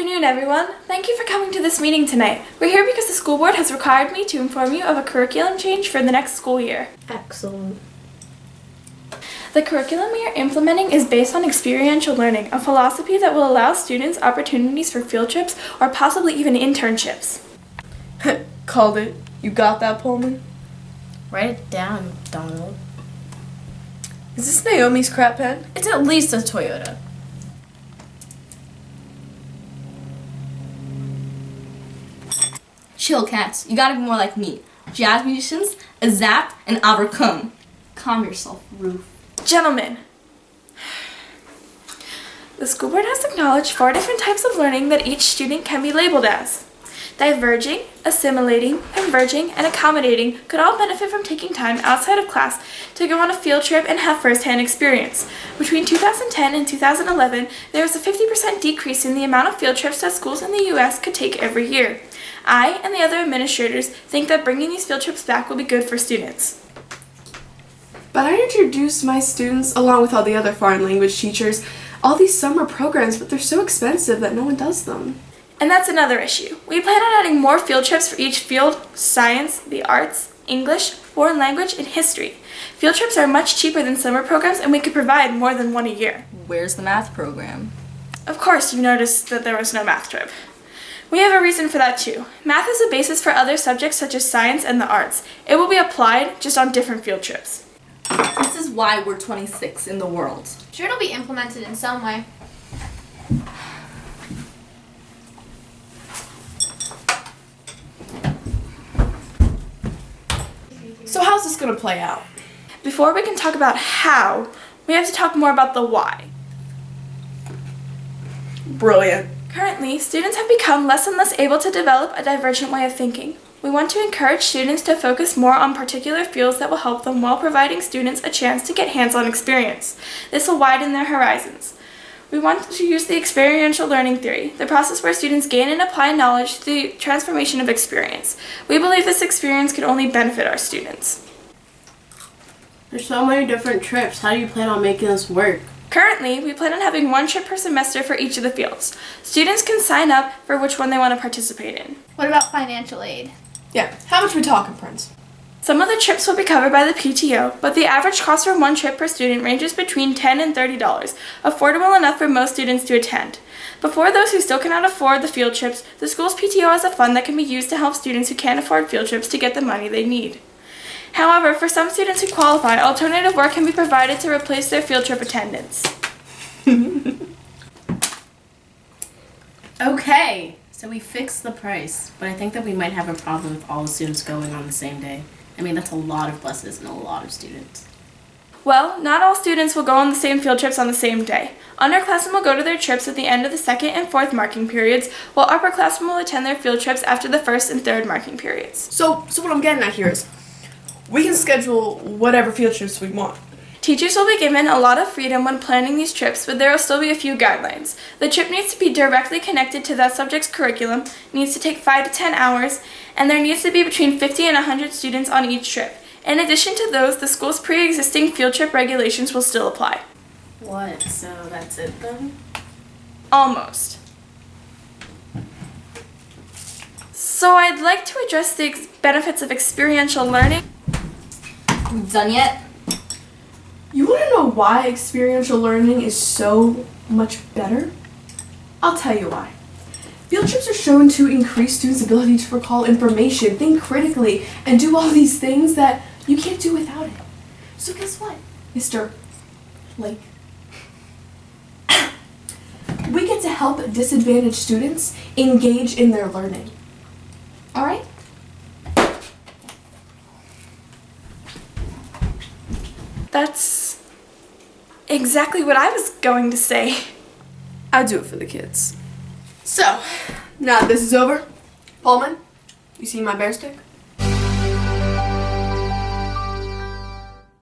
afternoon, everyone. Thank you for coming to this meeting tonight. We're here because the school board has required me to inform you of a curriculum change for the next school year. Excellent. The curriculum we are implementing is based on experiential learning, a philosophy that will allow students opportunities for field trips or possibly even internships. Called it. You got that, Perlman? Write it down, Donald. Is this Naomi's crap pen? It's at least a Toyota. Chill, cats. You gotta be more like me. Jazz musicians, a zap, and overcome. Calm yourself, Ruth. Gentlemen, the school board has acknowledged 4 different types of learning that each student can be labeled as. Diverging, assimilating, converging, and accommodating could all benefit from taking time outside of class to go on a field trip and have first-hand experience. Between 2010 and 2011, there was a 50% decrease in the amount of field trips that schools in the U.S. could take every year. I and the other administrators think that bringing these field trips back will be good for students. But I introduced my students, along with all the other foreign language teachers, all these summer programs, but they're so expensive that no one does them. And that's another issue. We plan on adding more field trips for each field: science, the arts, English, foreign language, and history. Field trips are much cheaper than summer programs, and we could provide more than one a year. Where's the math program? Of course, you noticed that there was no math trip. We have a reason for that too. Math is a basis for other subjects such as science and the arts. It will be applied, just on different field trips. This is why we're 26 in the world. Sure, it'll be implemented in some way. So how's this gonna play out? Before we can talk about how, we have to talk more about the why. Brilliant. Currently, students have become less and less able to develop a divergent way of thinking. We want to encourage students to focus more on particular fields that will help them while providing students a chance to get hands-on experience. This will widen their horizons. We want to use the experiential learning theory, the process where students gain and apply knowledge through the transformation of experience. We believe this experience could only benefit our students. There's so many different trips. How do you plan on making this work? Currently, we plan on having 1 trip per semester for each of the fields. Students can sign up for which one they want to participate in. What about financial aid? Yeah, how much we talking, Prince? Some of the trips will be covered by the PTO, but the average cost for 1 trip per student ranges between $10 and $30, affordable enough for most students to attend. But for those who still cannot afford the field trips, the school's PTO has a fund that can be used to help students who can't afford field trips to get the money they need. However, for some students who qualify, alternative work can be provided to replace their field trip attendance. Okay, so we fixed the price, but I think that we might have a problem with all the students going on the same day. I mean, that's a lot of buses and a lot of students. Well, not all students will go on the same field trips on the same day. Underclassmen will go to their trips at the end of the 2nd and 4th marking periods, while upperclassmen will attend their field trips after the 1st and 3rd marking periods. So what I'm getting at here is, we can schedule whatever field trips we want. Teachers will be given a lot of freedom when planning these trips, but there will still be a few guidelines. The trip needs to be directly connected to that subject's curriculum, needs to take 5 to 10 hours, and there needs to be between 50 and 100 students on each trip. In addition to those, the school's pre-existing field trip regulations will still apply. What? So that's it then? Almost. So I'd like to address the benefits of experiential learning. We done yet? You want to know why experiential learning is so much better? I'll tell you why. Field trips are shown to increase students' ability to recall information, think critically, and do all these things that you can't do without it. So guess what, Mr. Blake? We get to help disadvantaged students engage in their learning. All right? That's exactly what I was going to say. I do it for the kids. So, now that this is over, Perlman, you see my bear stick?